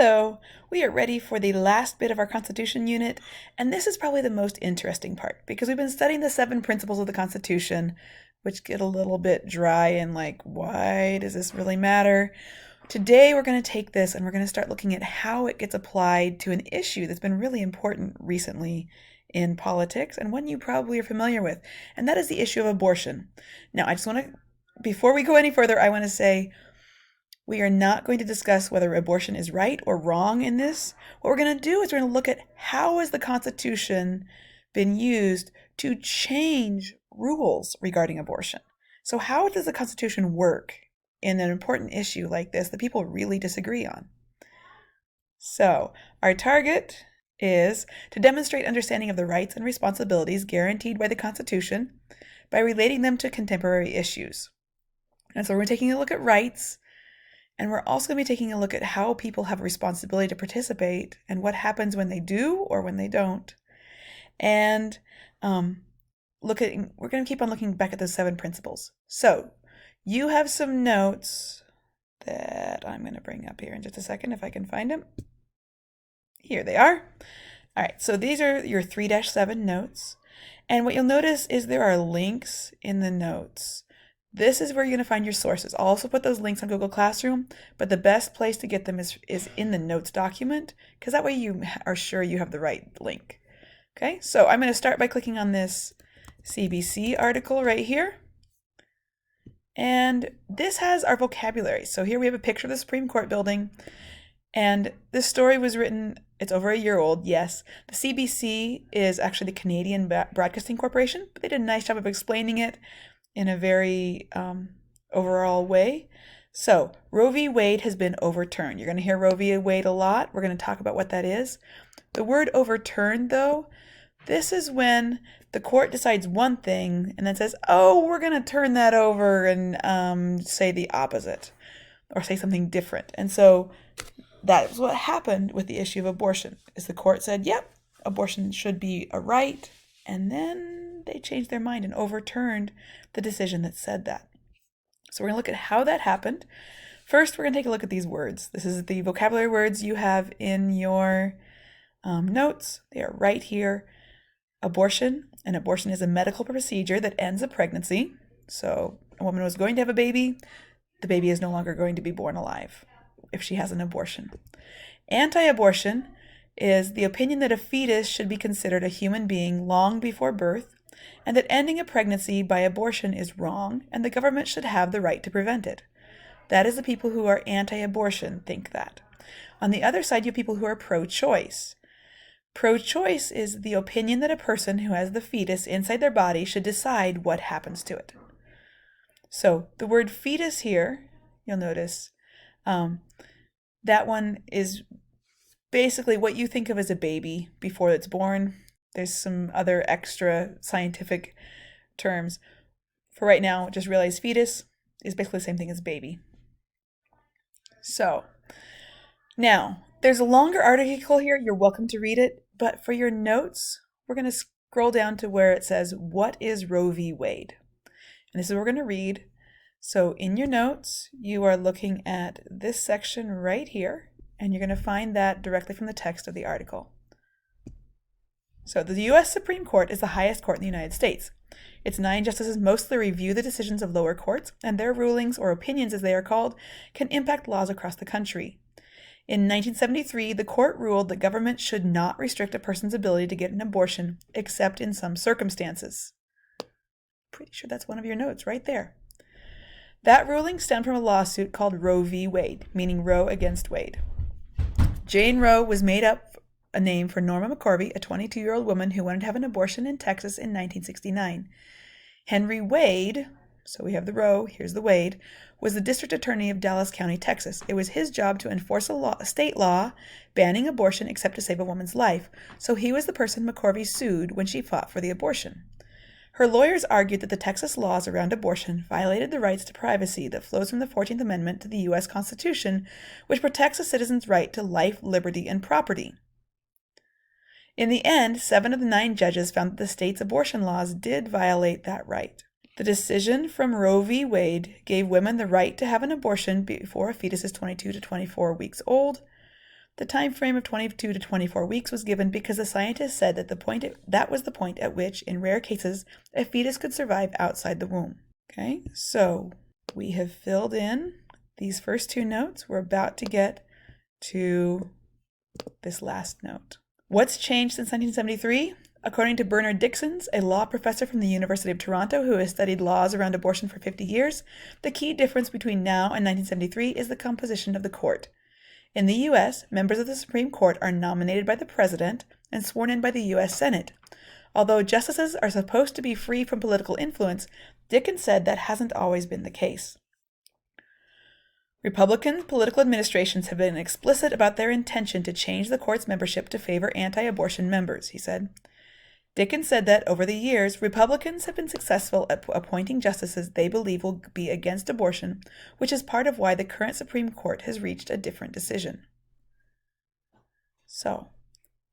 Hello! We are ready for the last bit of our Constitution unit, and this is probably the most interesting part because we've been studying the 7 principles of the Constitution, which get a little bit dry and like, why does this really matter? Today we're going to take this and we're going to start looking at how it gets applied to an issue that's been really important recently in politics and one you probably are familiar with, and that is the issue of abortion. Now, before we go any further, I want to say we are not going to discuss whether abortion is right or wrong in this. What we're going to do is we're going to look at how has the Constitution been used to change rules regarding abortion. So how does the Constitution work in an important issue like this that people really disagree on? So our target is to demonstrate understanding of the rights and responsibilities guaranteed by the Constitution by relating them to contemporary issues. And so we're taking a look at rights, and we're also going to be taking a look at how people have a responsibility to participate and what happens when they do or when they don't. And we're going to keep on looking back at those 7 principles. So you have some notes that I'm going to bring up here in just a second if I can find them. Here they are. All right, so these are your 3-7 notes. And what you'll notice is there are links in the notes. This is where you're going to find your sources. I'll also put those links on Google Classroom, but the best place to get them is in the notes document, because that way you are sure you have the right link. Okay, so I'm going to start by clicking on this CBC article right here. And this has our vocabulary. So here we have a picture of the Supreme Court building. And this story was written, it's over a year old, yes. The CBC is actually the Canadian Broadcasting Corporation, but they did a nice job of explaining it in a very overall way. So Roe v. Wade has been overturned. You're going to hear Roe v. Wade a lot. We're going to talk about what that is. The word overturned, though, this is when the court decides one thing and then says, oh, we're going to turn that over and say the opposite or say something different. And so that is what happened with the issue of abortion, is the court said, yep, abortion should be a right, and then they changed their mind and overturned the decision that said that. So we're going to look at how that happened. First, we're going to take a look at these words. This is the vocabulary words you have in your notes. They are right here. Abortion. An abortion is a medical procedure that ends a pregnancy. So a woman was going to have a baby. The baby is no longer going to be born alive if she has an abortion. Anti-abortion is the opinion that a fetus should be considered a human being long before birth, and that ending a pregnancy by abortion is wrong, and the government should have the right to prevent it. That is the people who are anti-abortion think that. On the other side, you have people who are pro-choice. Pro-choice is the opinion that a person who has the fetus inside their body should decide what happens to it. So the word fetus here, you'll notice, that one is basically what you think of as a baby before it's born. There's some other extra scientific terms. For right now, just realize fetus is basically the same thing as baby. So, now, there's a longer article here. You're welcome to read it. But for your notes, we're going to scroll down to where it says, what is Roe v. Wade? And this is what we're going to read. So in your notes, you are looking at this section right here, and you're going to find that directly from the text of the article. So the U.S. Supreme Court is the highest court in the United States. Its 9 justices mostly review the decisions of lower courts, and their rulings, or opinions as they are called, can impact laws across the country. In 1973, the court ruled that government should not restrict a person's ability to get an abortion, except in some circumstances. Pretty sure that's one of your notes right there. That ruling stemmed from a lawsuit called Roe v. Wade, meaning Roe against Wade. Jane Roe was made up a name for Norma McCorvey, a 22-year-old woman who wanted to have an abortion in Texas in 1969. Henry Wade, so we have the Roe, here's the Wade, was the district attorney of Dallas County, Texas. It was his job to enforce a state law banning abortion except to save a woman's life, so he was the person McCorvey sued when she fought for the abortion. Her lawyers argued that the Texas laws around abortion violated the rights to privacy that flows from the 14th Amendment to the U.S. Constitution, which protects a citizen's right to life, liberty, and property. In the end, 7 of the 9 judges found that the state's abortion laws did violate that right. The decision from Roe v. Wade gave women the right to have an abortion before a fetus is 22 to 24 weeks old. The time frame of 22 to 24 weeks was given because the scientists said that was the point at which, in rare cases, a fetus could survive outside the womb. Okay, so we have filled in these first two notes. We're about to get to this last note. What's changed since 1973? According to Bernard Dixon, a law professor from the University of Toronto who has studied laws around abortion for 50 years, the key difference between now and 1973 is the composition of the court. In the U.S., members of the Supreme Court are nominated by the President and sworn in by the U.S. Senate. Although justices are supposed to be free from political influence, Dickens said that hasn't always been the case. Republican political administrations have been explicit about their intention to change the court's membership to favor anti-abortion members, he said. Dickens said that over the years, Republicans have been successful at appointing justices they believe will be against abortion, which is part of why the current Supreme Court has reached a different decision. So,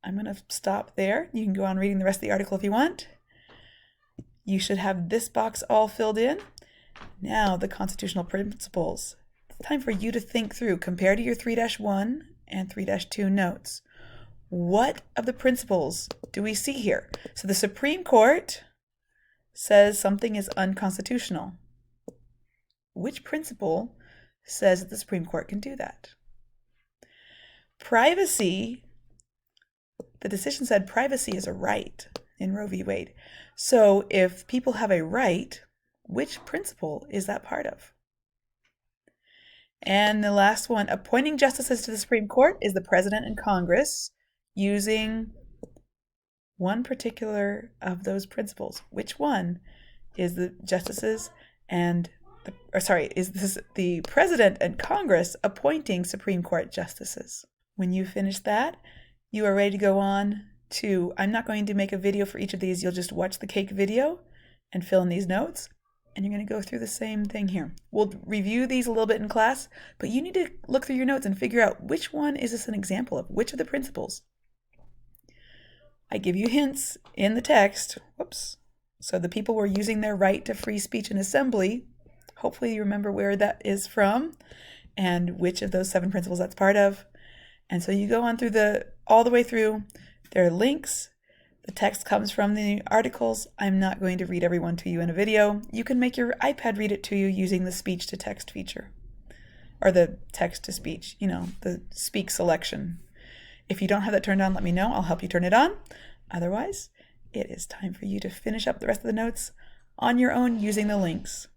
I'm going to stop there. You can go on reading the rest of the article if you want. You should have this box all filled in. Now, the constitutional principles. It's time for you to think through, compare to your 3-1 and 3-2 notes. What of the principles do we see here? So the Supreme Court says something is unconstitutional. Which principle says that the Supreme Court can do that? Privacy, the decision said privacy is a right in Roe v. Wade. So if people have a right, which principle is that part of? And the last one, appointing justices to the Supreme Court is the President and Congress using one particular of those principles. Which one is the justices and is this the President and Congress appointing Supreme Court justices? When you finish that, you are ready to go on to, I'm not going to make a video for each of these, you'll just watch the cake video and fill in these notes, and you're going to go through the same thing here. We'll review these a little bit in class, but you need to look through your notes and figure out which one is this an example of, which of the principles. I give you hints in the text. Whoops. So the people were using their right to free speech and assembly. Hopefully you remember where that is from and which of those 7 principles that's part of. And so you go on through all the way through. There are links. The text comes from the articles. I'm not going to read every one to you in a video. You can make your iPad read it to you using the speech to text feature, or the text to speech, the speak selection. If you don't have that turned on, let me know. I'll help you turn it on. Otherwise, it is time for you to finish up the rest of the notes on your own using the links.